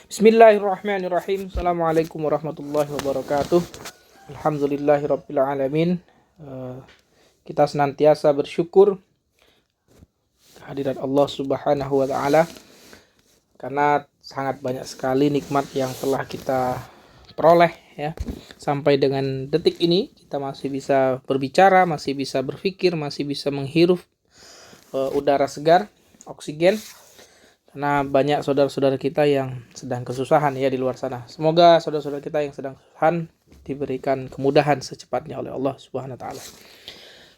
Bismillahirrahmanirrahim. Assalamualaikum warahmatullahi wabarakatuh. Alhamdulillahirabbil alamin. Kita senantiasa bersyukur kehadirat Allah Subhanahu wa taala karena sangat banyak sekali nikmat yang telah kita peroleh ya. Sampai dengan detik ini kita masih bisa berbicara, masih bisa berpikir, masih bisa menghirup udara segar, oksigen. Karena banyak saudara-saudara kita yang sedang kesusahan ya di luar sana. Semoga saudara-saudara kita yang sedang kesusahan diberikan kemudahan secepatnya oleh Allah Subhanahu wa taala.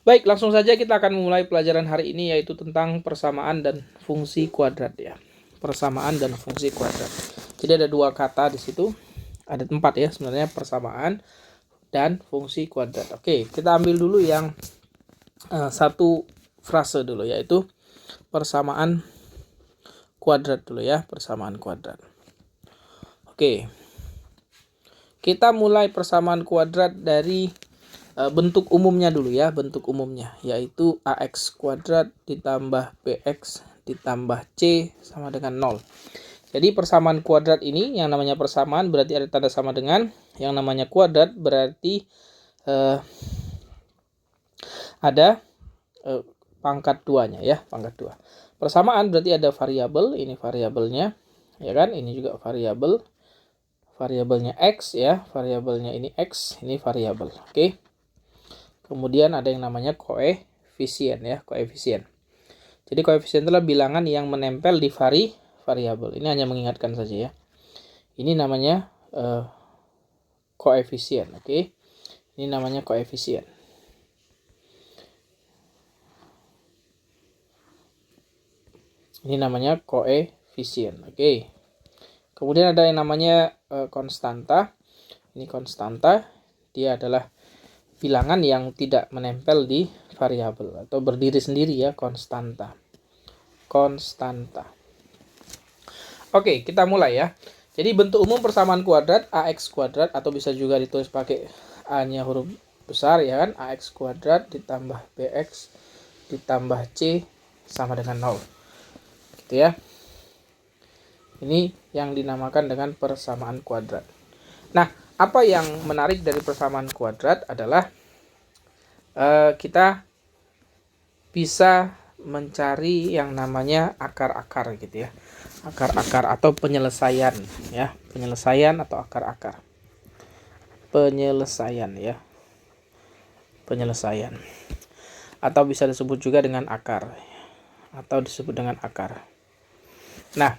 Baik, langsung saja kita akan memulai pelajaran hari ini, yaitu tentang persamaan dan fungsi kuadrat ya. Persamaan dan fungsi kuadrat. Jadi ada dua kata di situ. Ada 4 ya sebenarnya, persamaan dan fungsi kuadrat. Oke, kita ambil dulu yang satu frase dulu, yaitu persamaan kuadrat dulu ya, persamaan kuadrat. Oke. Kita mulai persamaan kuadrat dari bentuk umumnya dulu ya, bentuk umumnya yaitu ax kuadrat ditambah bx ditambah c sama dengan 0. Jadi persamaan kuadrat ini, yang namanya persamaan berarti ada tanda sama dengan, yang namanya kuadrat berarti ada pangkat 2-nya ya, pangkat 2. Persamaan berarti ada variabel, ini variabelnya, ya kan? Ini juga variabel, variabelnya x ya, variabelnya ini x, ini variabel. Oke. Kemudian ada yang namanya koefisien ya, koefisien. Jadi koefisien adalah bilangan yang menempel di variabel. Ini hanya mengingatkan saja ya. Ini namanya koefisien, oke? Ini namanya koefisien. Ini namanya koefisien, oke. Kemudian ada yang namanya konstanta. Ini konstanta, dia adalah bilangan yang tidak menempel di variabel atau berdiri sendiri ya, konstanta. Konstanta. Oke, kita mulai ya. Jadi bentuk umum persamaan kuadrat ax kuadrat, atau bisa juga ditulis pakai a-nya huruf besar ya kan, ax kuadrat ditambah bx ditambah c sama dengan 0. Gitu ya. Ini yang dinamakan dengan persamaan kuadrat. Nah, apa yang menarik dari persamaan kuadrat adalah kita bisa mencari yang namanya akar-akar gitu ya. Akar-akar atau penyelesaian ya, penyelesaian atau akar-akar. Penyelesaian ya. Penyelesaian. Atau bisa disebut juga dengan akar. Atau disebut dengan akar. Nah,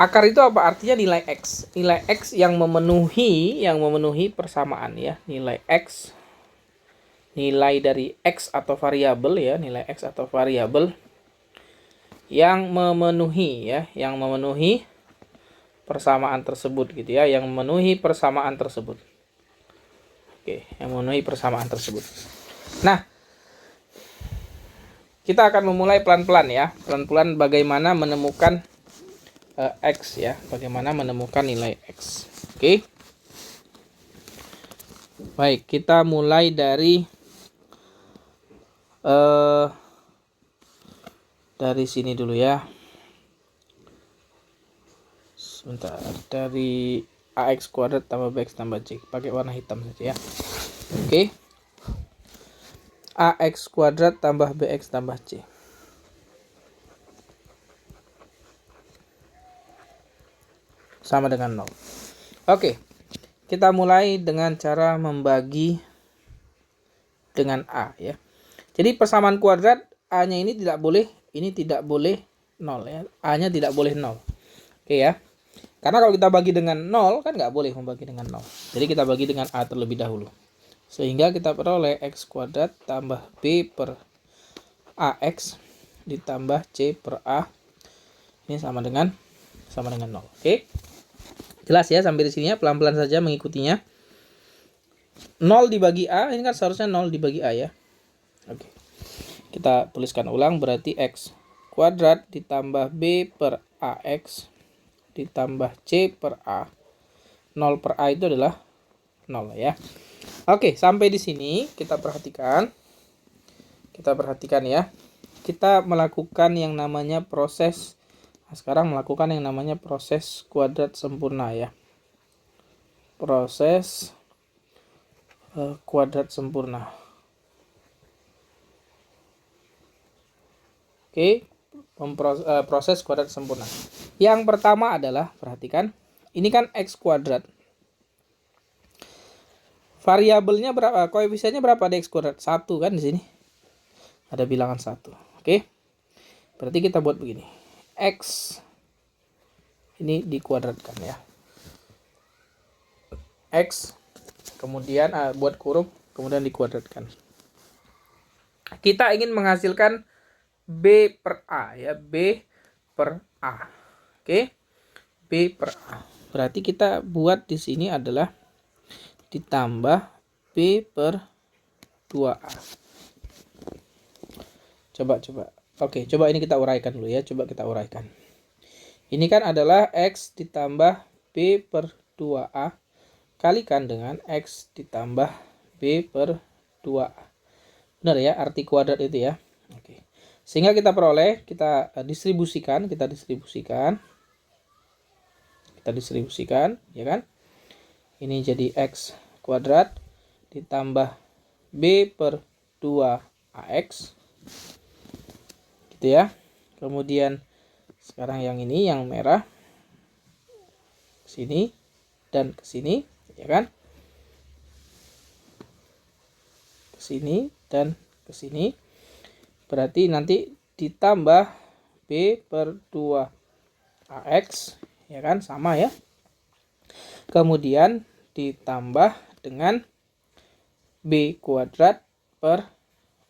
akar itu apa? Artinya nilai x. Nilai x yang memenuhi persamaan ya. Nilai x, nilai dari x atau variabel ya, nilai x atau variabel yang memenuhi ya, yang memenuhi persamaan tersebut gitu ya, yang memenuhi persamaan tersebut. Oke, yang memenuhi persamaan tersebut. Nah, kita akan memulai pelan-pelan ya. Pelan-pelan bagaimana menemukan x ya. Bagaimana menemukan nilai x. Oke. Baik, kita mulai dari sini dulu ya. Sebentar. Dari ax kuadrat tambah bx tambah c. Pakai warna hitam saja ya. Oke. Ax kuadrat tambah bx tambah c. Sama dengan 0. Oke. Kita mulai dengan cara membagi dengan a ya. Jadi persamaan kuadrat a-nya ini tidak boleh 0 ya. A-nya tidak boleh 0. Oke ya. Karena kalau kita bagi dengan 0 kan nggak boleh membagi dengan 0. Jadi kita bagi dengan a terlebih dahulu. Sehingga kita peroleh x kuadrat tambah b per ax ditambah c per a. Ini sama dengan 0. Oke. Jelas ya sampai di sini ya, pelan-pelan saja mengikutinya. 0 dibagi a, ini kan seharusnya 0 dibagi a ya. Oke. Kita tuliskan ulang, berarti x kuadrat ditambah b per ax ditambah c per a. 0 per a itu adalah 0 ya. Oke, sampai di sini kita perhatikan. Kita perhatikan ya. Kita melakukan yang namanya proses sekarang melakukan yang namanya proses kuadrat sempurna ya. Proses kuadrat sempurna. Oke, proses kuadrat sempurna. Yang pertama adalah, perhatikan, ini kan X kuadrat. Variabelnya berapa? Koefisiennya berapa di X kuadrat? 1 kan di sini. Ada bilangan 1. Oke. Berarti kita buat begini. X ini dikuadratkan ya. X kemudian buat kurung kemudian dikuadratkan. Kita ingin menghasilkan B per A ya, B per A. Oke. B per A. Berarti kita buat di sini adalah ditambah B per 2A. Coba. Oke, coba ini kita uraikan dulu ya. Coba kita uraikan. Ini kan adalah X ditambah B per 2A kalikan dengan X ditambah B per 2A. Benar ya, arti kuadrat itu ya. Oke. Sehingga kita peroleh, kita distribusikan, ya kan? Ini jadi X kuadrat ditambah B per 2AX. Gitu ya. Kemudian sekarang yang ini, yang merah, ke sini dan ke sini, ya kan? Ke sini dan ke sini. Berarti nanti ditambah B per 2AX, ya kan? Sama ya. Kemudian ditambah dengan B kuadrat per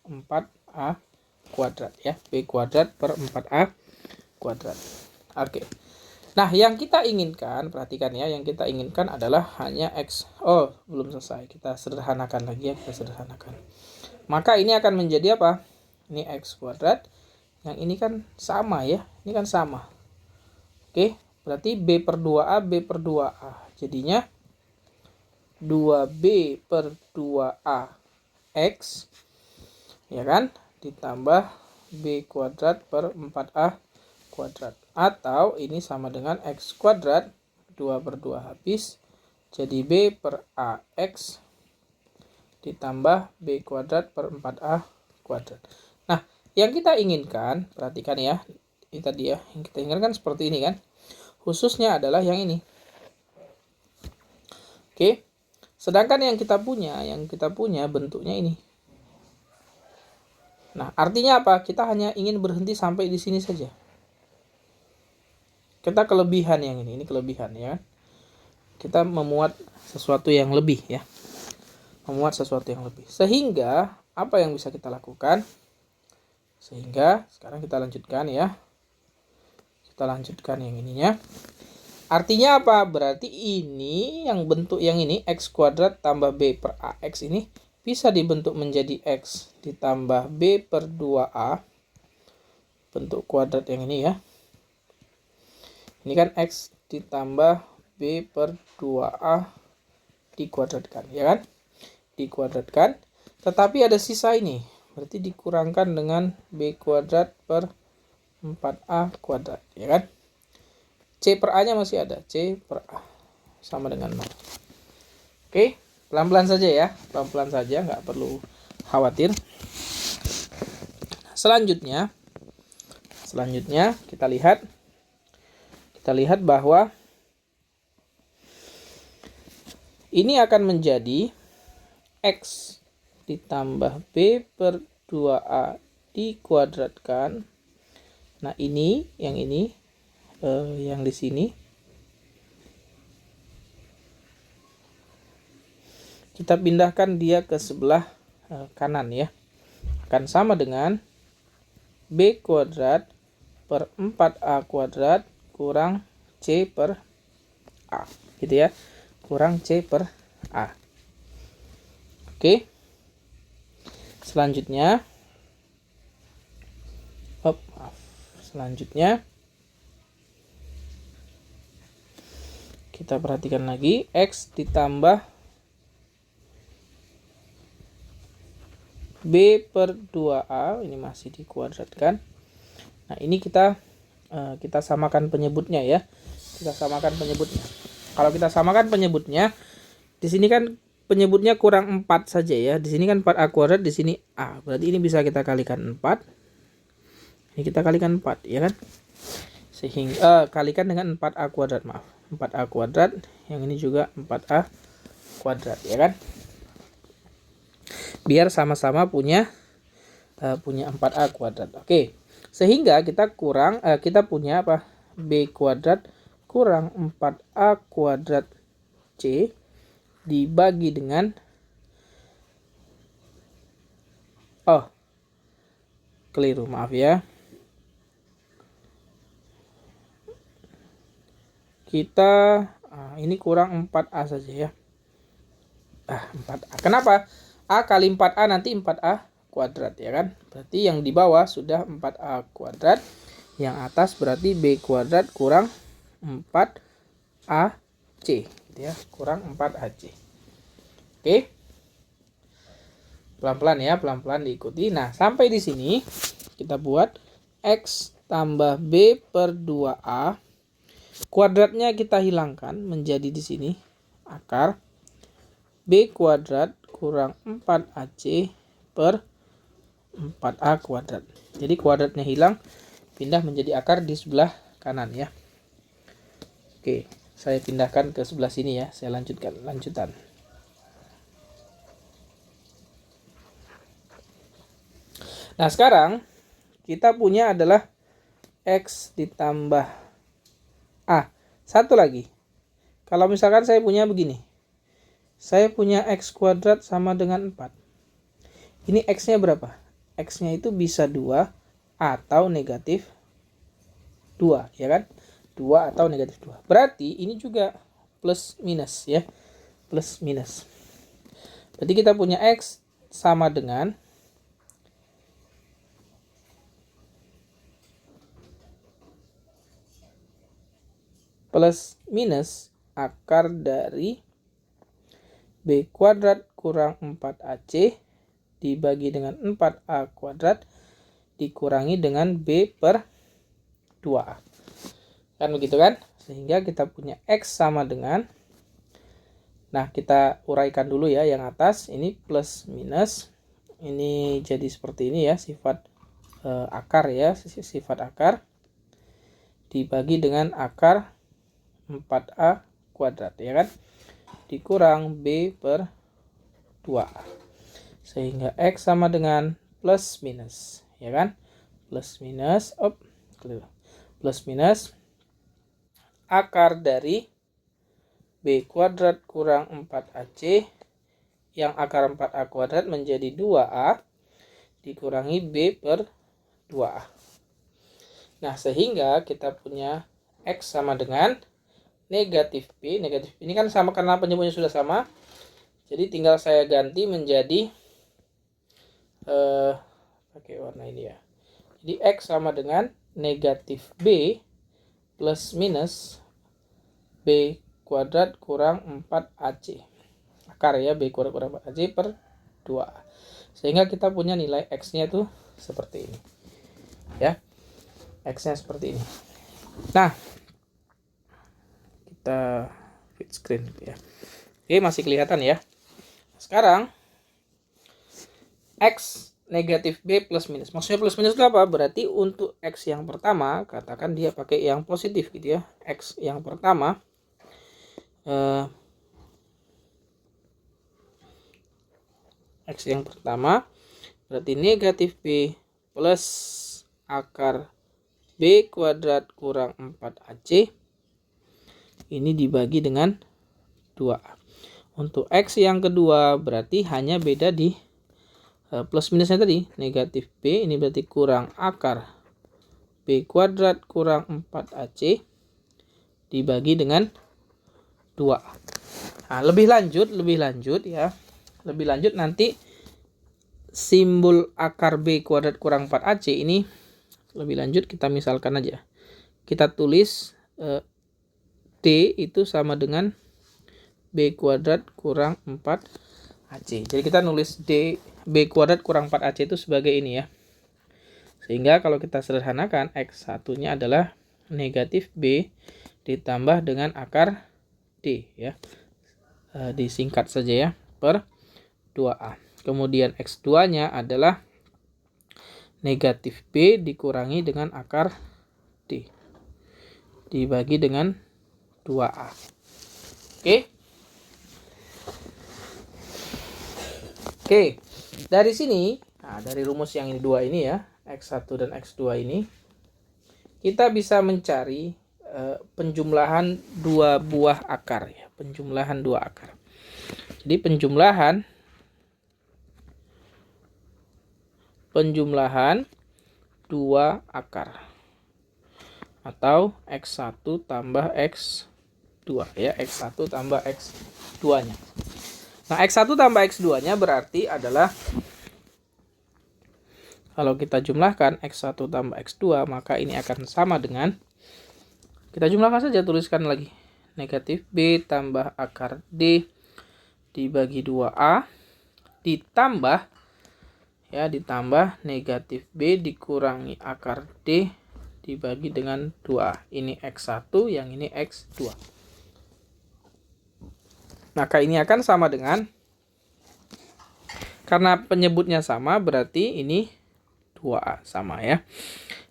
4A kuadrat ya. B kuadrat per 4A kuadrat. Oke. Nah, yang kita inginkan, perhatikan ya, yang kita inginkan adalah hanya X. Oh, belum selesai. Kita sederhanakan lagi ya, Maka ini akan menjadi apa? Ini X kuadrat. Yang ini kan sama ya. Ini kan sama. Oke, berarti B per 2A, B per 2A. Jadinya 2B per 2A X, ya kan? Ditambah B kuadrat per 4A kuadrat. Atau ini sama dengan X kuadrat, 2 per 2 habis. Jadi B per AX ditambah B kuadrat per 4A kuadrat. Nah, yang kita inginkan, perhatikan ya, ini tadi ya, yang kita inginkan seperti ini kan. Khususnya adalah yang ini. Oke. Sedangkan yang kita punya bentuknya ini. Nah, artinya apa? Kita hanya ingin berhenti sampai di sini saja. Kita kelebihan yang ini kelebihan ya. Kita memuat sesuatu yang lebih ya. Sehingga apa yang bisa kita lakukan? Sehingga sekarang kita lanjutkan ya. Kita lanjutkan yang ininya. Artinya apa? Berarti ini yang bentuk yang ini X kuadrat tambah B per AX ini bisa dibentuk menjadi X ditambah B per 2A. Bentuk kuadrat yang ini ya. Ini kan X ditambah B per 2A dikuadratkan, ya kan? Dikuadratkan. Tetapi ada sisa ini. Berarti dikurangkan dengan B kuadrat per 4A kuadrat, ya kan? C per A-nya masih ada. C per A sama dengan 0. Oke, pelan-pelan saja ya. Pelan-pelan saja, nggak perlu khawatir. Selanjutnya kita lihat bahwa ini akan menjadi X ditambah B per 2A dikuadratkan. Nah, ini yang di sini kita pindahkan dia ke sebelah kanan ya. Akan sama dengan B kuadrat per 4A kuadrat kurang C per A. Gitu ya. Kurang C per A. Oke. Selanjutnya kita perhatikan lagi X ditambah B per 2A, ini masih dikuadratkan. Nah, ini kita kita samakan penyebutnya ya. Kita samakan penyebutnya. Kalau kita samakan penyebutnya, di sini kan penyebutnya kurang 4 saja ya. Di sini kan 4A kuadrat, di sini A. Berarti ini bisa kita kalikan 4. Ini kita kalikan 4 ya kan. Sehingga kalikan dengan 4A kuadrat, maaf. 4A kuadrat, yang ini juga 4A kuadrat ya kan. Biar sama-sama punya 4A kuadrat. Oke. Sehingga kita punya apa? B kuadrat kurang 4A kuadrat C dibagi dengan keliru, maaf ya. Kita ini kurang 4A saja ya. 4A. Kenapa? A kali 4A nanti 4A kuadrat ya kan. Berarti yang di bawah sudah 4A kuadrat. Yang atas berarti B kuadrat kurang 4AC gitu ya. Kurang 4AC. Oke. Pelan-pelan ya, pelan-pelan diikuti. Nah, sampai di sini kita buat X tambah B per 2A. Kuadratnya kita hilangkan menjadi di sini akar B kuadrat kurang 4AC per 4A kuadrat. Jadi kuadratnya hilang, pindah menjadi akar di sebelah kanan ya. Oke, saya pindahkan ke sebelah sini ya. Saya lanjutan. Nah, sekarang kita punya adalah X ditambah A. Satu lagi. Kalau misalkan saya punya begini. Saya punya X kuadrat sama dengan 4. Ini X-nya berapa? X-nya itu bisa 2 atau negatif 2, ya kan? 2 atau negatif 2. Berarti ini juga plus minus ya. Plus minus. Berarti kita punya X sama dengan plus minus akar dari B kuadrat kurang 4AC dibagi dengan 4A kuadrat dikurangi dengan B per 2A. Kan begitu kan? Sehingga kita punya X sama dengan, nah kita uraikan dulu ya yang atas, ini plus minus, ini jadi seperti ini ya, sifat akar ya, sifat akar dibagi dengan akar 4A kuadrat ya kan, dikurang B per 2A. Sehingga X sama dengan plus minus ya kan, plus minus akar dari B kuadrat kurang 4AC yang akar 4A kuadrat menjadi 2A dikurangi B per 2A. Nah, sehingga kita punya X sama dengan negatif B. Negatif B ini kan sama karena penyebutnya sudah sama. Jadi tinggal saya ganti menjadi pakai warna ini ya. Jadi X sama dengan negatif B plus minus B kuadrat kurang 4AC. Akar ya, B kuadrat kurang 4AC per 2A. Sehingga kita punya nilai X-nya itu seperti ini. Ya. X-nya seperti ini. Nah, kita fit screen ya. Oke, masih kelihatan ya. Sekarang X negatif B plus minus. Maksudnya plus minus itu apa? Berarti untuk X yang pertama, katakan dia pakai yang positif gitu ya. X yang pertama X yang pertama berarti negatif B plus akar B kuadrat kurang 4AC ini dibagi dengan 2A. Untuk X yang kedua berarti hanya beda di plus minusnya tadi. Negatif B ini berarti kurang akar B kuadrat kurang 4AC dibagi dengan 2A. Nah, lebih lanjut ya. Lebih lanjut nanti simbol akar B kuadrat kurang 4AC ini lebih lanjut kita misalkan aja. Kita tulis D itu sama dengan B kuadrat kurang 4AC. Jadi kita nulis B kuadrat kurang 4AC itu sebagai ini ya. Sehingga kalau kita sederhanakan, X1-nya adalah negatif B ditambah dengan akar D ya. Disingkat saja ya, per 2A. Kemudian X2-nya adalah negatif B dikurangi dengan akar D dibagi dengan 2A. Oke. Oke. Dari sini, nah dari rumus yang ini dua ini ya, X1 dan X2 ini, kita bisa mencari penjumlahan dua buah akar ya, penjumlahan dua akar. Jadi penjumlahan dua akar atau X1 tambah X2 ya, X1 tambah X2-nya. Nah, X1 tambah X2-nya berarti adalah kalau kita jumlahkan X1 tambah X2, maka ini akan sama dengan, kita jumlahkan saja, tuliskan lagi, negatif B tambah akar D dibagi 2A ditambah negatif B dikurangi akar D dibagi dengan 2A. Ini X1, yang ini X2. Maka ini akan sama dengan, karena penyebutnya sama berarti ini 2A sama ya.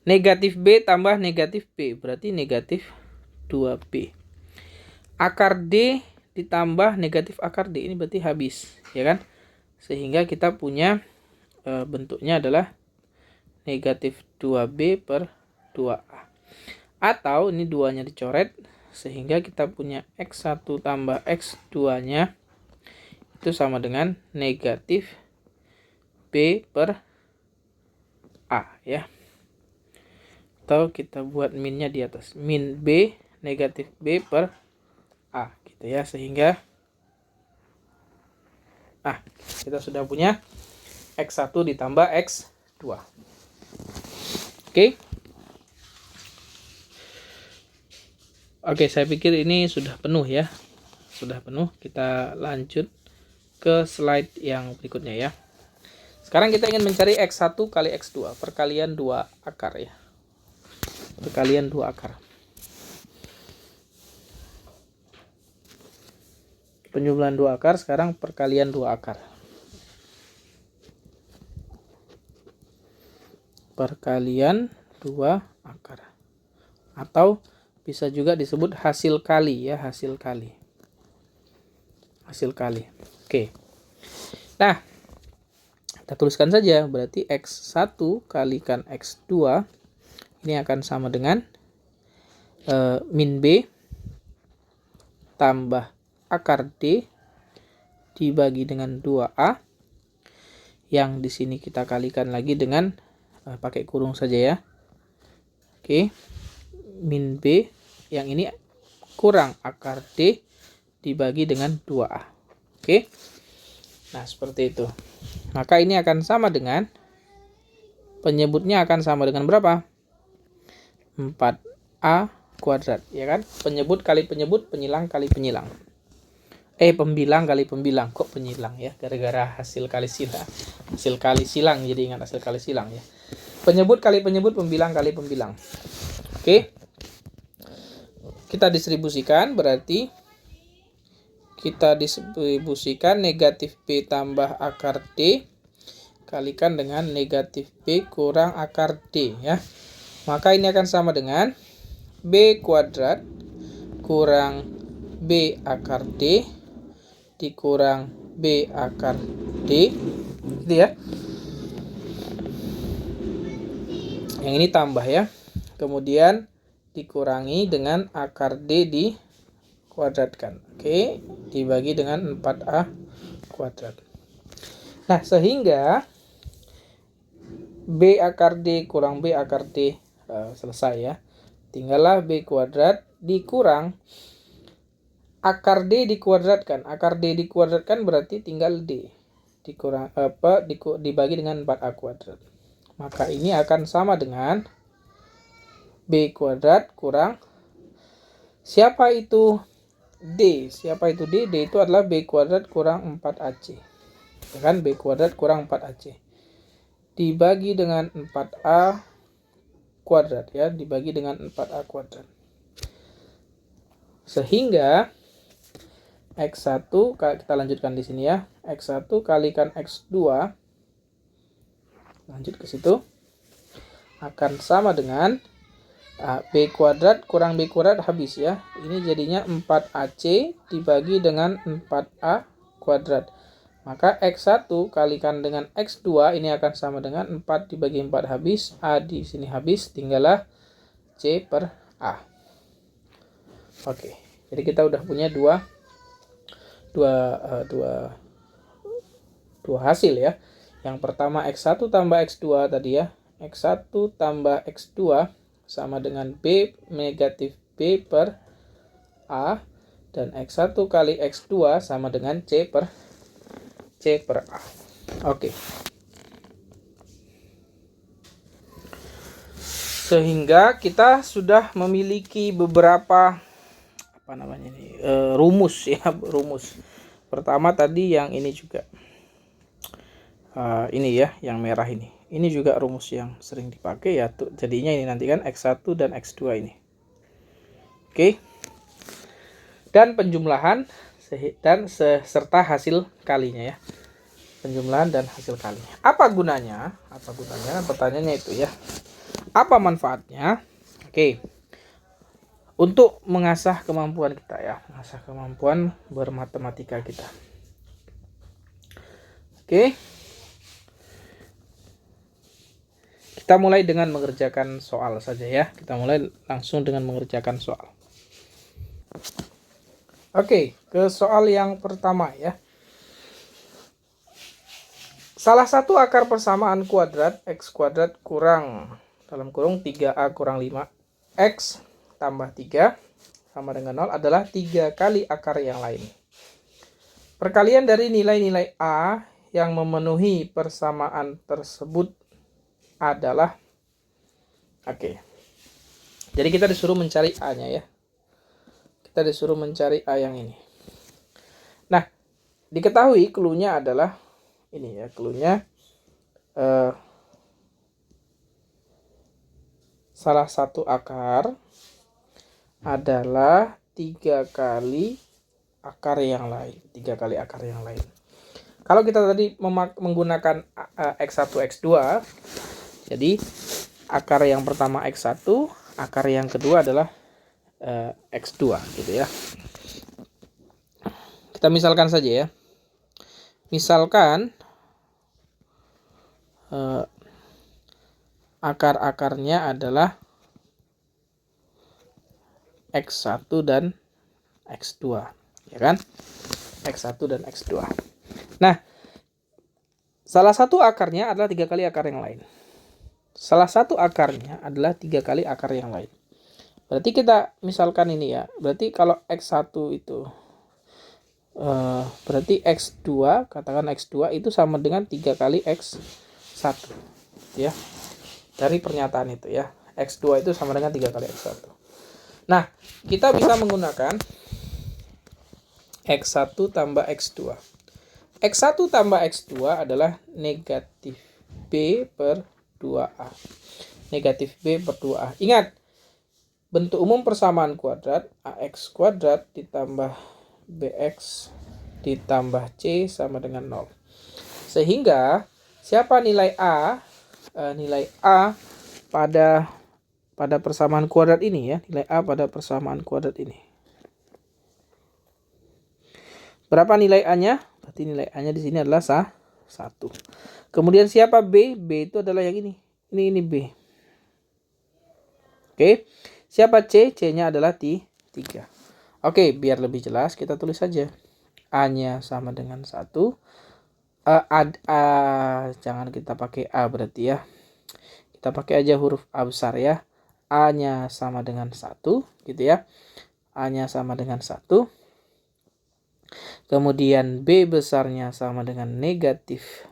Negatif B tambah negatif B berarti negatif 2B. Akar D ditambah negatif akar D, ini berarti habis ya kan. Sehingga kita punya bentuknya adalah negatif 2B per 2A. Atau ini 2-nya dicoret, sehingga kita punya X1 tambah X2-nya itu sama dengan negatif B per A ya. Atau kita buat minnya di atas, min B negatif B per A gitu ya. Sehingga kita sudah punya X1 ditambah X2. Oke, saya pikir ini sudah penuh ya. Sudah penuh. Kita lanjut ke slide yang berikutnya ya. Sekarang kita ingin mencari X1 kali X2, perkalian 2 akar ya. Perkalian 2 akar. Penjumlahan 2 akar, sekarang perkalian 2 akar. Perkalian 2 akar. Atau bisa juga disebut hasil kali ya, hasil kali. Hasil kali. Oke. Nah, kita tuliskan saja, berarti X1 kalikan X2 ini akan sama dengan min B tambah akar D dibagi dengan 2A, yang di sini kita kalikan lagi dengan pakai kurung saja ya. Oke. Min B yang ini kurang akar D dibagi dengan 2A. Oke. Nah, seperti itu. Maka ini akan sama dengan, penyebutnya akan sama dengan berapa? 4A kuadrat, ya kan? Penyebut kali penyebut, penyilang kali penyilang. Pembilang kali pembilang. Kok penyilang ya? Gara-gara hasil kali silang. Hasil kali silang, jadi ingat hasil kali silang ya. Penyebut kali penyebut, pembilang kali pembilang. Oke. Kita distribusikan, berarti kita distribusikan negatif B tambah akar D kalikan dengan negatif B kurang akar D ya. Maka ini akan sama dengan B kuadrat kurang B akar D dikurang B akar D gitu ya. Yang ini tambah ya. Kemudian dikurangi dengan akar D dikuadratkan. Oke, dibagi dengan 4A kuadrat. Nah, sehingga B akar D kurang B akar D selesai ya. Tinggallah B kuadrat dikurang akar D dikuadratkan. Akar D dikuadratkan berarti tinggal D. Dikurang dibagi dengan 4A kuadrat. Maka ini akan sama dengan B kuadrat kurang, siapa itu D? Siapa itu D? D itu adalah B kuadrat kurang 4AC. Ya kan? B kuadrat kurang 4AC. dibagi dengan 4A kuadrat ya, dibagi dengan 4A kuadrat. Sehingga X1, kita lanjutkan di sini ya. X1 kalikan X2, lanjut ke situ, akan sama dengan B kuadrat kurang B kuadrat habis ya. Ini jadinya 4AC dibagi dengan 4A kuadrat. Maka X1 kalikan dengan X2 ini akan sama dengan 4 dibagi 4 habis. A di sini habis, tinggallah C per A. Oke, jadi kita udah punya dua hasil ya. Yang pertama X1 tambah X2 tadi ya. X1 tambah X2 sama dengan B negatif B per A. Dan X1 kali X2 sama dengan C per A. Oke. Sehingga kita sudah memiliki beberapa rumus ya, rumus. Pertama tadi yang ini juga. Ini ya, yang merah ini. Ini juga rumus yang sering dipakai ya. Jadinya ini nanti kan X1 dan X2 ini. Oke. Dan penjumlahan dan serta hasil kalinya ya. Penjumlahan dan hasil kalinya. Apa gunanya? Pertanyaannya itu ya. Apa manfaatnya? Oke. Untuk mengasah kemampuan kita ya. Mengasah kemampuan bermatematika kita. Oke. Kita mulai dengan mengerjakan soal saja ya. Kita mulai langsung dengan mengerjakan soal. Oke, ke soal yang pertama ya. Salah satu akar persamaan kuadrat X kuadrat kurang dalam kurung 3A kurang 5X tambah 3 sama dengan 0 adalah 3 kali akar yang lain. Perkalian dari nilai-nilai A yang memenuhi persamaan tersebut adalah Jadi kita disuruh mencari A-nya ya. Kita disuruh mencari A yang ini. Nah, diketahui clue-nya adalah ini ya, clue-nya salah satu akar adalah 3 kali akar yang lain. 3 kali akar yang lain. Kalau kita tadi menggunakan X1, X2, jadi akar yang pertama X1, akar yang kedua adalah X2 gitu ya. Kita misalkan saja ya. Misalkan akar-akarnya adalah X1 dan X2, ya kan? X1 dan X2. Nah, salah satu akarnya adalah 3 kali akar yang lain. Salah satu akarnya adalah 3 kali akar yang lain. Berarti kita misalkan ini ya. Berarti kalau X1 itu berarti X2, katakan X2 itu sama dengan 3 kali X1 ya. Dari pernyataan itu ya. X2 itu sama dengan 3 kali X1. Nah, kita bisa menggunakan X1 tambah X2. X1 tambah X2 adalah negatif B per 2A. Negatif B per 2A. Ingat, bentuk umum persamaan kuadrat AX kuadrat ditambah BX ditambah C sama dengan 0. Sehingga siapa nilai A? Nilai A pada persamaan kuadrat ini ya. Nilai A pada persamaan kuadrat ini. Berapa nilai A-nya? Berarti nilai A-nya di sini adalah 1. Kemudian siapa B? B itu adalah yang ini. Ini B. Oke. Siapa C? C-nya adalah 3. Oke, biar lebih jelas kita tulis saja. A-nya sama dengan 1. Jangan kita pakai A berarti ya. Kita pakai aja huruf A besar ya. A-nya sama dengan 1 gitu ya. A-nya sama dengan 1. Kemudian B besarnya sama dengan negatif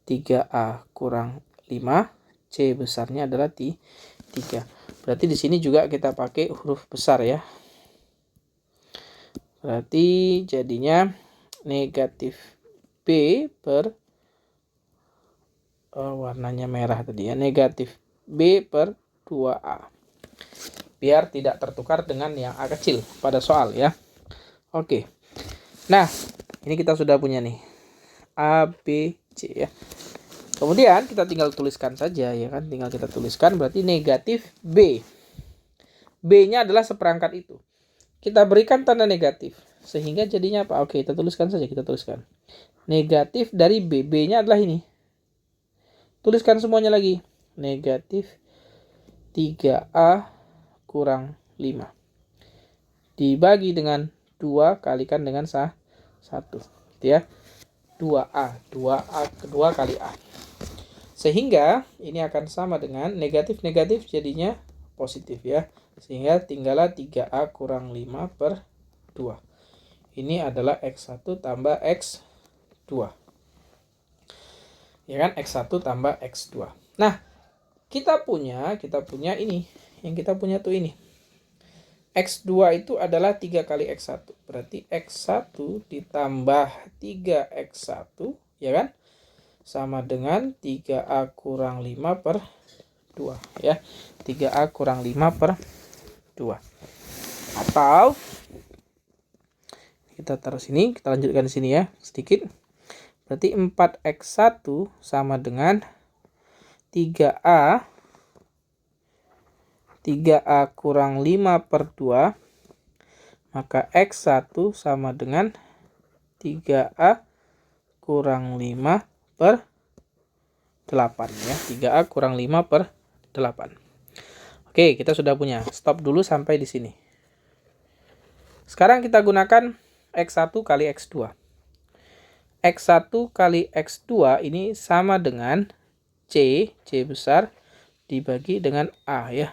3A kurang 5. C besarnya adalah 3. Berarti di sini juga kita pakai huruf besar ya. Berarti jadinya negatif B per warnanya merah tadi ya, negatif B per 2A. Biar tidak tertukar dengan yang A kecil pada soal ya. Oke. Nah, ini kita sudah punya nih. A, B, C ya. Kemudian kita tinggal tuliskan saja ya kan. Tinggal kita tuliskan berarti negatif B. B-nya adalah seperangkat itu. Kita berikan tanda negatif. Sehingga jadinya apa? Oke, kita tuliskan saja. Kita tuliskan. Negatif dari B. B-nya adalah ini. Tuliskan semuanya lagi. Negatif 3A kurang 5. Dibagi dengan 2 kalikan dengan 1. Gitu ya. 2A. 2 kali A. Sehingga ini akan sama dengan negatif-negatif jadinya positif ya. Sehingga tinggallah 3A kurang 5 per 2. Ini adalah X1 tambah X2. Ya kan? X1 tambah X2. Nah, kita punya ini. Yang kita punya tuh ini. X2 itu adalah 3 kali X1. Berarti X1 ditambah 3X1. Ya kan? Sama dengan 3A kurang 5 per 2. Ya. 3A kurang 5 per 2. Atau kita taruh sini, kita lanjutkan di sini ya, sedikit. Berarti 4X1 sama dengan 3A kurang 5 per 2. Maka X1 sama dengan 3A kurang 5 per 8 ya. 3A kurang 5 per 8. Oke, kita sudah punya. Stop dulu sampai di sini. Sekarang kita gunakan X1 kali X2. X1 kali X2 ini sama dengan C besar dibagi dengan A ya.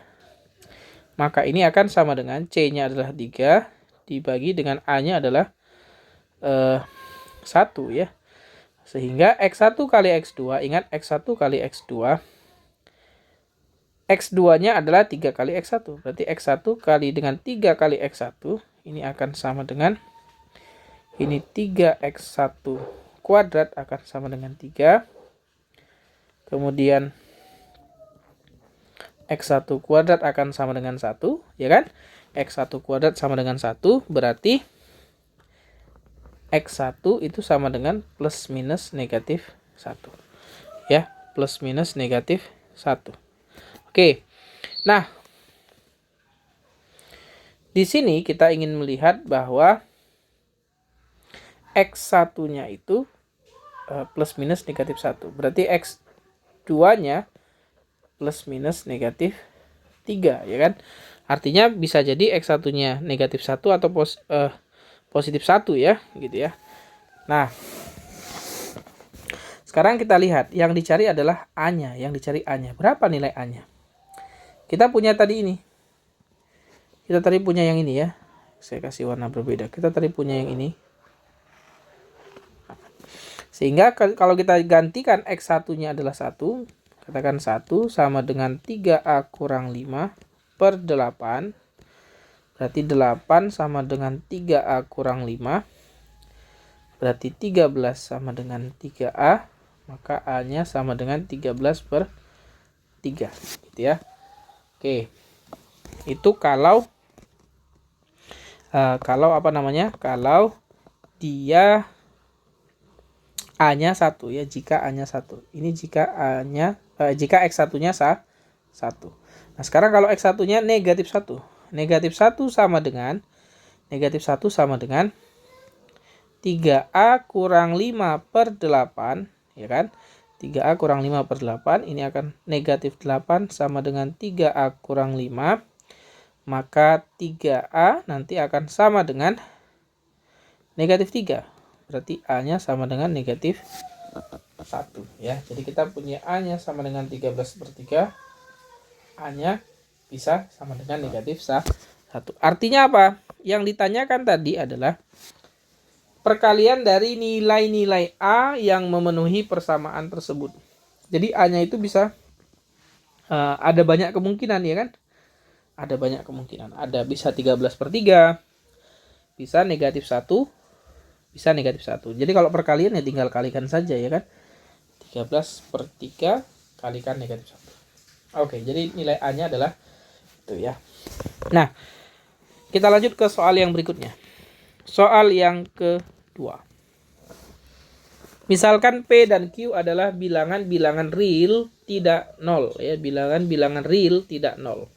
Maka ini akan sama dengan C-nya adalah 3 dibagi dengan A-nya adalah 1 ya. Sehingga X1 kali X2, ingat X1 kali X2, X2-nya adalah 3 kali X1. Berarti X1 kali dengan 3 kali X1, ini akan sama dengan, ini 3X1 kuadrat akan sama dengan 3. Kemudian X1 kuadrat akan sama dengan 1, ya kan? X1 kuadrat sama dengan 1, berarti X1 itu sama dengan plus minus negatif 1. Ya, plus minus negatif 1. Oke. Nah, di sini kita ingin melihat bahwa X1-nya itu plus minus negatif 1. Berarti X2-nya plus minus negatif 3, ya kan? Artinya bisa jadi X1-nya negatif 1 atau positif 1 ya, gitu ya. Nah, sekarang kita lihat yang dicari adalah A-nya, Berapa nilai A-nya? Kita punya tadi ini. Kita tadi punya yang ini ya. Saya kasih warna berbeda. Kita tadi punya yang ini. Sehingga kalau kita gantikan X1-nya adalah 1, katakan 1 sama dengan 3A kurang 5 per 8. Berarti 8 sama dengan 3A kurang 5. Berarti 13 sama dengan 3A. Maka A-nya sama dengan 13 per 3. Gitu ya. Oke. Itu kalau kalau dia A-nya 1 ya, jika A-nya 1. Ini jika jika X1-nya 1. Nah, sekarang kalau X1-nya negatif 1. Negatif 1 sama dengan 3A kurang 5 per 8, ya kan? 3A kurang 5 per 8, ini akan negatif 8 sama dengan 3A kurang 5. Maka 3A nanti akan sama dengan negatif 3. Berarti A-nya sama dengan negatif 1. Ya. Jadi kita punya A-nya sama dengan 13 per 3. A-nya bisa sama dengan negatif 1. Artinya apa? Yang ditanyakan tadi adalah perkalian dari nilai-nilai A yang memenuhi persamaan tersebut. Jadi A-nya itu bisa ada banyak kemungkinan ya kan? Ada banyak kemungkinan. Ada bisa 13 per 3, bisa negatif 1, bisa negatif 1. Jadi kalau perkalian ya tinggal kalikan saja ya kan. 13 per 3 kalikan negatif 1. Oke, jadi nilai A-nya adalah itu ya. Nah, kita lanjut ke soal yang berikutnya. Soal yang kedua. Misalkan P dan Q adalah bilangan-bilangan real tidak nol ya, bilangan-bilangan real tidak nol.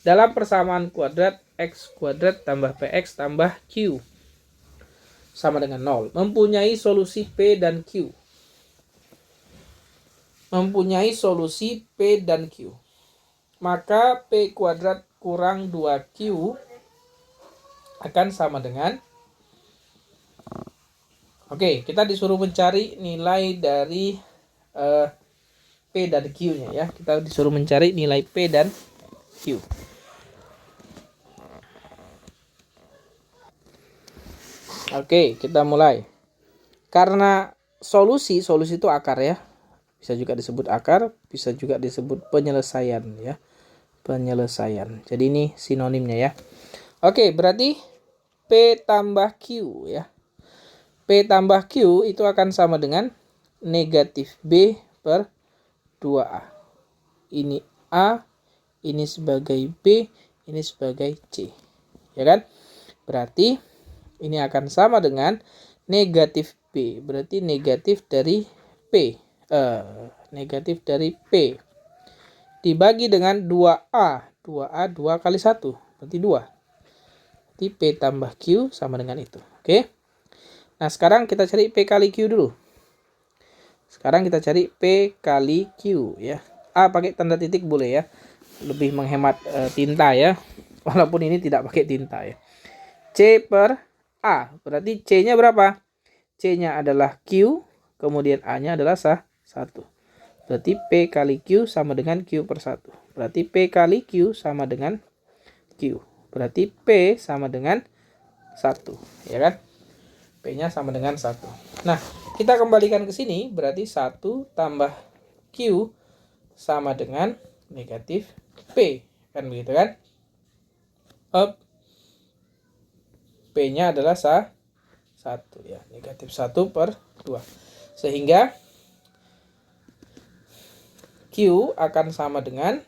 Dalam persamaan kuadrat X kuadrat tambah PX tambah Q sama dengan 0. Mempunyai solusi P dan Q. Mempunyai solusi P dan Q. Maka P kuadrat kurang 2Q akan sama dengan, oke, kita disuruh mencari nilai dari P dan Q-nya ya. Kita disuruh mencari nilai P dan Q. Oke, kita mulai. Karena solusi itu akar ya. Bisa juga disebut akar, bisa juga disebut penyelesaian ya. Penyelesaian. Jadi ini sinonimnya ya. Oke, berarti P tambah Q ya. P tambah Q itu akan sama dengan negatif B per 2A. Ini A, ini sebagai B, ini sebagai C. Ya kan? Berarti ini akan sama dengan negatif B. Berarti negatif dari P. Negatif dari P. Dibagi dengan 2A. 2A 2 kali 1. Berarti 2. Berarti P tambah Q sama dengan itu. Oke. Nah sekarang kita cari P kali Q dulu. Sekarang kita cari P kali Q ya. A pakai tanda titik boleh ya. Lebih menghemat tinta ya. Walaupun ini tidak pakai tinta ya. C per A. Berarti C-nya berapa? C-nya adalah Q. Kemudian A-nya adalah 1. Berarti P kali Q sama dengan Q per 1. Berarti P kali Q sama dengan Q. Berarti P sama dengan 1. Ya kan? P-nya sama dengan 1. Nah, kita kembalikan ke sini. Berarti 1 tambah Q sama dengan negatif P. Kan begitu kan? P-nya adalah 1 ya, negatif 1 per 2. Sehingga Q akan sama dengan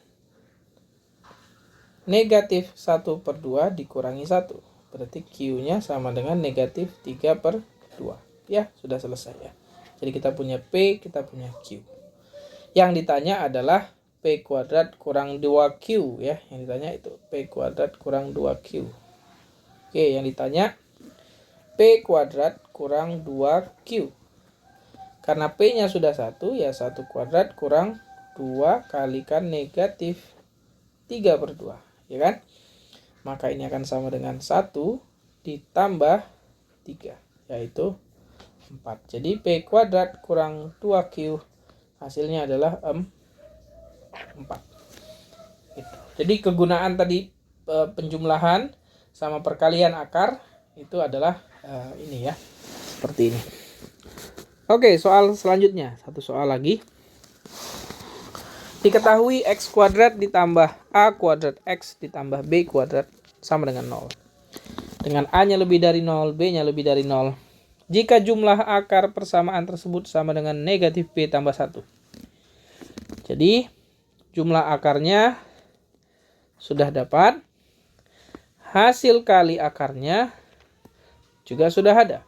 negatif 1 per 2 dikurangi 1. Berarti Q-nya sama dengan negatif 3 per 2. Ya, sudah selesai ya. Jadi kita punya P, kita punya Q. Yang ditanya adalah P kuadrat kurang 2Q ya. Yang ditanya itu P kuadrat kurang 2Q. Oke, yang ditanya P kuadrat kurang 2Q. Karena P-nya sudah 1, ya 1 kuadrat kurang 2 kalikan negatif 3 per 2. Ya kan? Maka ini akan sama dengan 1 ditambah 3, yaitu 4. Jadi P kuadrat kurang 2Q hasilnya adalah 4. Gitu. Jadi kegunaan tadi penjumlahan sama perkalian akar itu adalah ini ya, seperti ini. Oke, soal selanjutnya, satu soal lagi. Diketahui X kuadrat ditambah A kuadrat X ditambah B kuadrat sama dengan 0. Dengan A-nya lebih dari 0, B-nya lebih dari 0. Jika jumlah akar persamaan tersebut sama dengan negatif B tambah 1. Jadi, jumlah akarnya sudah dapat. Hasil kali akarnya juga sudah ada.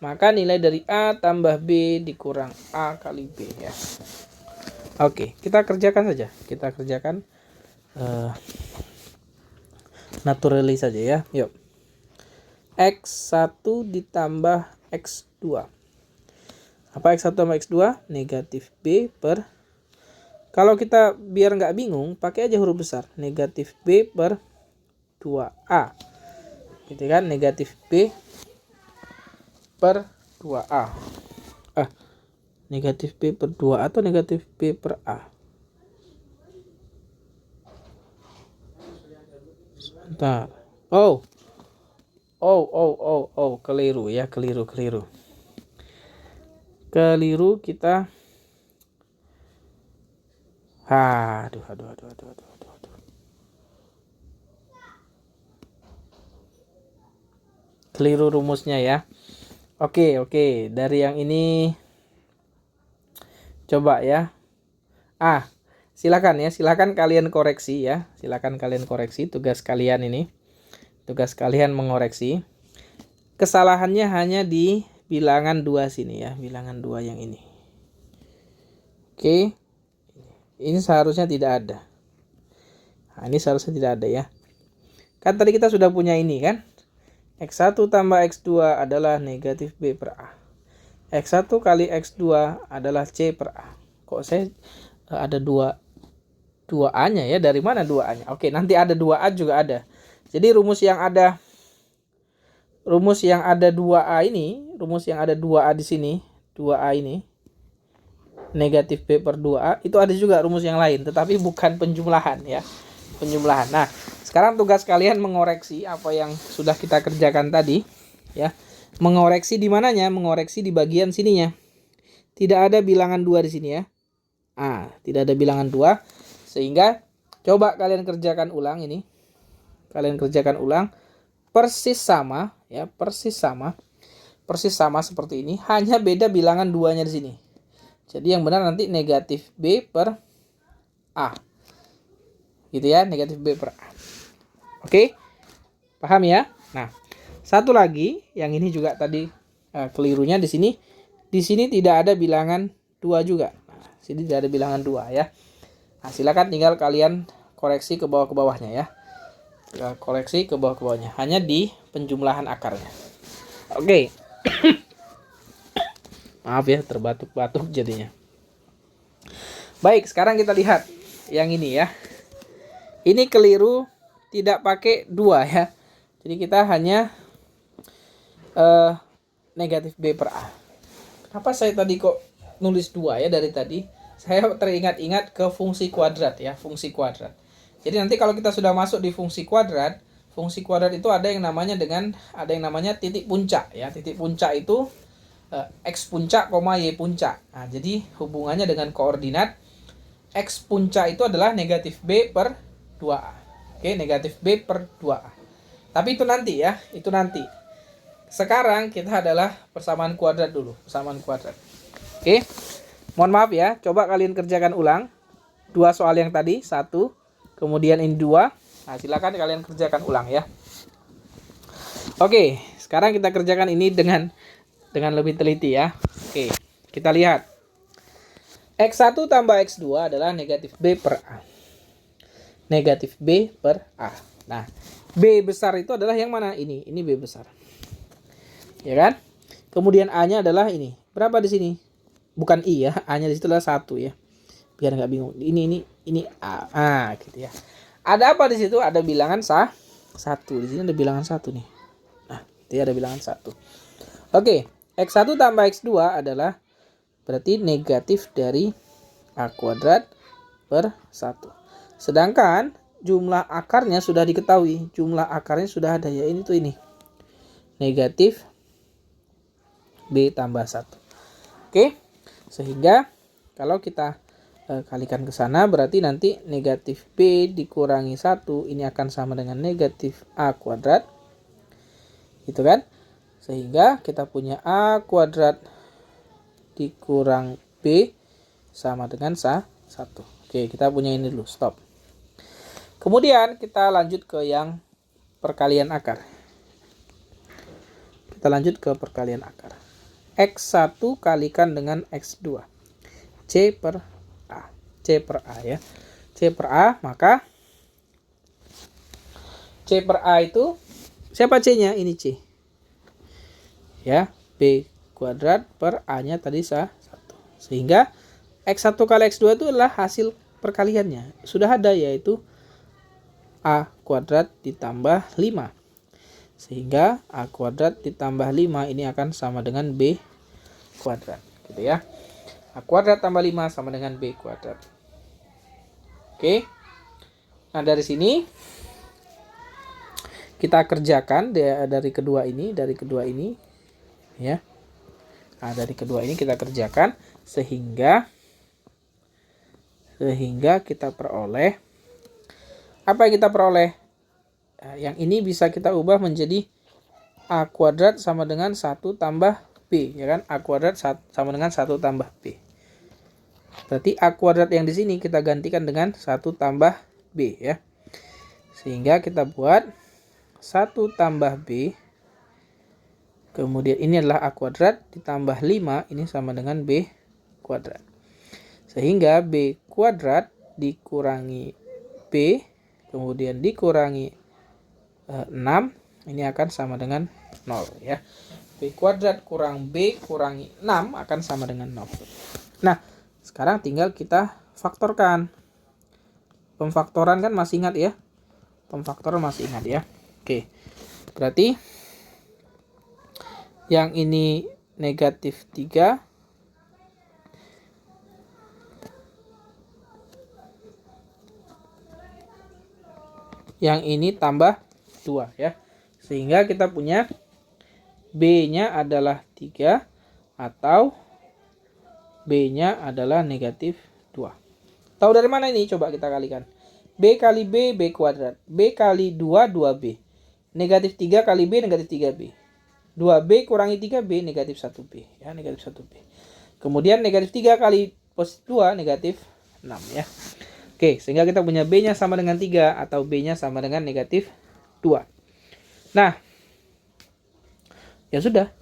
Maka nilai dari A tambah B dikurang A kali B ya. Oke, kita kerjakan saja. Kita kerjakan naturally saja ya. Yuk. X1 ditambah X2. Apa X1 tambah X2? Negatif B per, kalau kita biar nggak bingung, pakai aja huruf besar. Negatif B per 2A. Gitu kan? Negatif B per 2A. Negatif B per 2 atau negatif B per A? Sebentar. Keliru ya, keliru. Keliru kita. Aduh. Keliru rumusnya ya. Oke. Dari yang ini Coba ya. Silakan kalian koreksi ya. Silakan kalian koreksi tugas kalian ini. Tugas kalian mengoreksi. Kesalahannya hanya di bilangan 2 sini ya, bilangan 2 yang ini. Oke. Ini seharusnya tidak ada. Nah, ini seharusnya tidak ada ya. Kan tadi kita sudah punya ini kan. X1 tambah X2 adalah negatif B per A. X1 kali X2 adalah C per A. Kok saya ada 2A-nya ya? Dari mana 2A-nya? Oke, nanti ada 2A juga ada. Jadi rumus yang ada 2A ini, rumus yang ada 2A di sini, 2A ini, negatif B per 2A, itu ada juga rumus yang lain, tetapi bukan penjumlahan ya. Penjumlahan. Nah, sekarang tugas kalian mengoreksi apa yang sudah kita kerjakan tadi ya. Mengoreksi di mananya? Mengoreksi di bagian sininya. Tidak ada bilangan 2 di sini ya. Tidak ada bilangan 2, sehingga coba kalian kerjakan ulang ini. Kalian kerjakan ulang persis sama ya, persis sama seperti ini, hanya beda bilangan 2-nya di sini. Jadi yang benar nanti negatif B per A. Gitu ya, negatif B per A. Oke? Paham ya? Nah, satu lagi yang ini juga tadi kelirunya di sini. Di sini tidak ada bilangan 2 juga. Nah, sini tidak ada bilangan 2 ya. Nah, silakan tinggal kalian koreksi ke bawah-bawahnya ya. Koreksi ke bawah-bawahnya. Hanya di penjumlahan akarnya. Oke. Maaf ya, terbatuk-batuk jadinya. Baik, sekarang kita lihat yang ini ya. Ini keliru, tidak pakai 2 ya. Jadi kita hanya negatif B per A. Kenapa saya tadi kok nulis 2 ya dari tadi? Saya teringat-ingat ke fungsi kuadrat ya, fungsi kuadrat. Jadi nanti kalau kita sudah masuk di fungsi kuadrat itu ada yang namanya titik puncak ya. Titik puncak itu X puncak, Y puncak. Nah, jadi hubungannya dengan koordinat X puncak itu adalah negatif B per 2A. Oke, negatif B per 2A. Tapi itu nanti ya, itu nanti. Sekarang kita adalah persamaan kuadrat dulu, persamaan kuadrat. Oke, mohon maaf ya, coba kalian kerjakan ulang. 2 soal yang tadi, 1, kemudian ini 2. Nah, silakan kalian kerjakan ulang ya. Oke, sekarang kita kerjakan ini dengan lebih teliti ya. Oke, kita lihat. X1 tambah X2 adalah negatif B per A. Negatif B per A. Nah, B besar itu adalah yang mana? Ini B besar. Ya kan? Kemudian A-nya adalah ini. Berapa di sini? Bukan I ya, A-nya di situ adalah 1 ya. Biar nggak bingung. Ini A. Gitu ya. Ada apa di situ? Ada bilangan 1. Di sini ada bilangan 1 nih. Nah, dia ada bilangan 1. Oke, X1 tambah X2 adalah berarti negatif dari A kuadrat per 1. Sedangkan jumlah akarnya sudah diketahui. Jumlah akarnya sudah ada ya, ini tuh ini. Negatif B tambah 1. Oke. Sehingga kalau kita kalikan ke sana berarti nanti negatif B dikurangi 1 ini akan sama dengan negatif A kuadrat. Gitu kan? Sehingga kita punya A kuadrat dikurang B sama dengan 1. Oke, kita punya ini dulu, stop. Kemudian kita lanjut ke yang perkalian akar. Kita lanjut ke perkalian akar. X1 kalikan dengan X2. C per A. C per A ya. C per A, maka C per A itu siapa C-nya? Ini C. Ya, B kuadrat per A-nya tadi 1. Sehingga X1 kali X2 itu adalah hasil perkaliannya. Sudah ada, yaitu A kuadrat ditambah 5. Sehingga A kuadrat ditambah 5 ini akan sama dengan B kuadrat. Gitu ya. A kuadrat tambah 5 sama dengan B kuadrat. Oke. Nah, dari sini kita kerjakan dari kedua ini ya. Nah, dari kedua ini kita kerjakan sehingga kita peroleh apa yang kita peroleh? Yang ini bisa kita ubah menjadi A kuadrat sama dengan 1 tambah B, ya kan? A kuadrat sama dengan 1 tambah B. Berarti A kuadrat yang di sini kita gantikan dengan 1 tambah B ya. Sehingga kita buat 1 tambah B. Kemudian ini adalah A kuadrat ditambah 5. Ini sama dengan B kuadrat. Sehingga B kuadrat dikurangi B. Kemudian dikurangi 6. Ini akan sama dengan 0 ya. B kuadrat kurang B kurangi 6 akan sama dengan 0. Nah, sekarang tinggal kita faktorkan. Pemfaktoran kan masih ingat ya? Pemfaktoran masih ingat ya? Oke. Berarti yang ini negatif 3. Yang ini tambah 2 ya. Sehingga kita punya B-nya adalah 3 atau B-nya adalah negatif 2. Tahu dari mana ini? Coba kita kalikan. B kali B, B kuadrat. B kali 2, 2B. Negatif 3 kali B, negatif 3B. 2B kurangi 3B, negatif 1B. Ya, negatif 1B. Kemudian negatif 3 kali positif 2, negatif 6 ya. Oke, sehingga kita punya B-nya sama dengan 3 atau B-nya sama dengan negatif 2. Nah, ya sudah.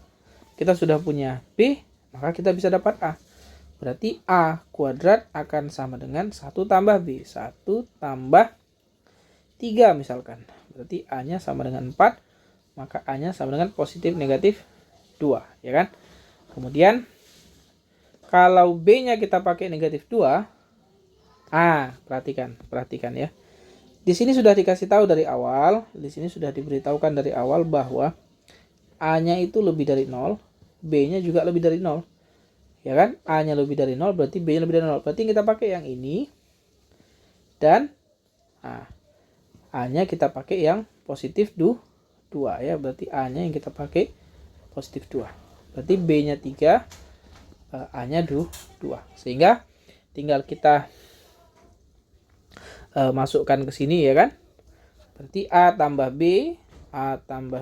Kita sudah punya B, maka kita bisa dapat A. Berarti A kuadrat akan sama dengan 1 tambah B. 1 tambah 3 misalkan. Berarti A-nya sama dengan 4. Maka A-nya sama dengan positif negatif 2. Ya kan? Kemudian, kalau B-nya kita pakai negatif 2. Perhatikan ya. Di sini sudah dikasih tahu dari awal. Di sini sudah diberitahukan dari awal bahwa A-nya itu lebih dari 0. B-nya juga lebih dari 0. Ya kan? A-nya lebih dari 0 berarti B-nya lebih dari 0. Berarti kita pakai yang ini. Dan A-nya kita pakai yang positif 2 ya. Berarti A-nya yang kita pakai positif 2. Berarti B-nya 3, A-nya 2. Sehingga tinggal kita masukkan ke sini ya kan? Berarti A tambah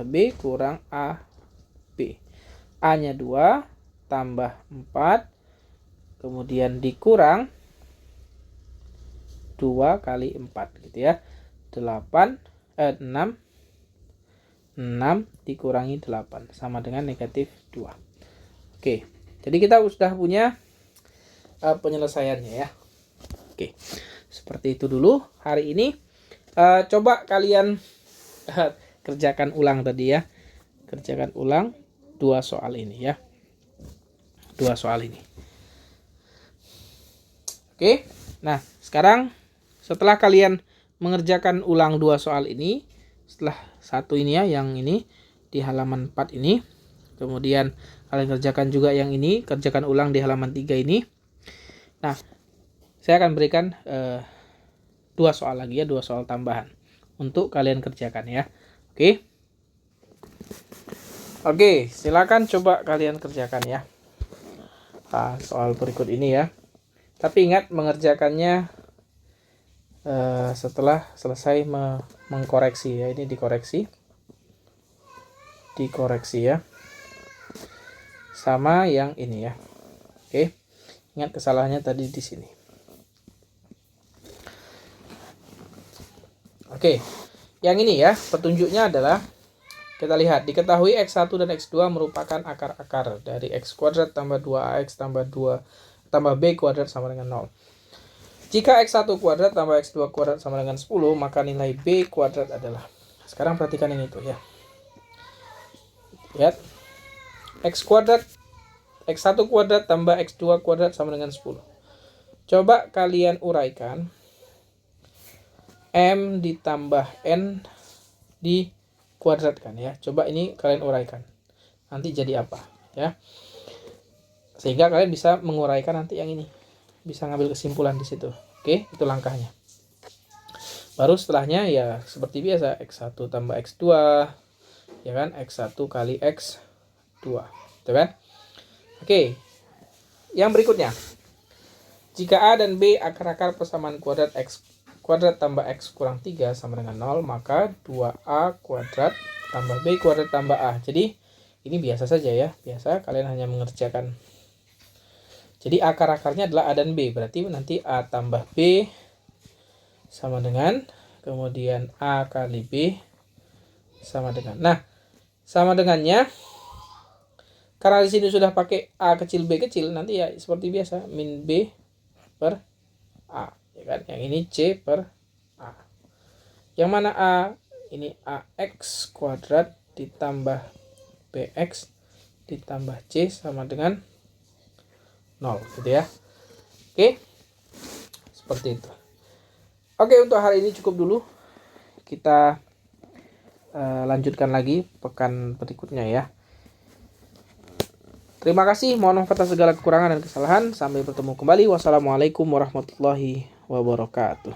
B kurang A B. A-nya 2 tambah 4, kemudian dikurang 2 kali 4 gitu ya. 6 dikurangi 8 sama dengan negatif 2. Oke, jadi kita sudah punya penyelesaiannya ya. Oke, seperti itu dulu hari ini. Coba kalian kerjakan ulang tadi ya. Kerjakan ulang 2 soal ini ya. 2 soal ini. Oke. Nah, sekarang setelah kalian mengerjakan ulang 2 soal ini, setelah satu ini ya, yang ini di halaman 4 ini. Kemudian kalian kerjakan juga yang ini, kerjakan ulang di halaman 3 ini. Nah, saya akan berikan 2 soal lagi ya, 2 soal tambahan untuk kalian kerjakan ya. Oke. Oke, silakan coba kalian kerjakan ya. Soal berikut ini ya. Tapi ingat mengerjakannya setelah selesai mengkoreksi ya. Ini dikoreksi ya. Sama yang ini ya. Oke. Ingat kesalahannya tadi di sini. Oke. Yang ini ya, petunjuknya adalah kita lihat, diketahui X1 dan X2 merupakan akar-akar dari X kuadrat tambah 2AX tambah B kuadrat sama dengan 0. Jika X1 kuadrat tambah X2 kuadrat sama dengan 10, maka nilai B kuadrat adalah. Sekarang perhatikan yang itu ya. Lihat. X1 kuadrat tambah X2 kuadrat sama dengan 10. Coba kalian uraikan. M ditambah N di kuadratkan ya. Coba ini kalian uraikan. Nanti jadi apa ya? Sehingga kalian bisa menguraikan nanti yang ini. Bisa ngambil kesimpulan di situ. Oke, itu langkahnya. Baru setelahnya ya seperti biasa X1 tambah X2 ya kan? X1 kali X2. Gitu kan? Oke. Yang berikutnya. Jika A dan B akar-akar persamaan kuadrat X kuadrat tambah X kurang 3 sama dengan 0, maka 2A kuadrat tambah B kuadrat tambah A. Jadi ini biasa saja ya, biasa kalian hanya mengerjakan. Jadi akar-akarnya adalah A dan B. Berarti nanti A tambah B sama dengan, kemudian A kali B sama dengan. Nah, sama dengannya, karena di sini sudah pakai A kecil B kecil, nanti ya seperti biasa, min B per A. Ya kan? Yang ini C per A. Yang mana A? Ini AX kuadrat ditambah BX ditambah C sama dengan 0 gitu ya. Oke, seperti itu. Oke, untuk hari ini cukup dulu. Kita lanjutkan lagi pekan berikutnya ya. Terima kasih, mohon maaf atas segala kekurangan dan kesalahan. Sampai bertemu kembali. Wassalamualaikum warahmatullahi wabarakatuh.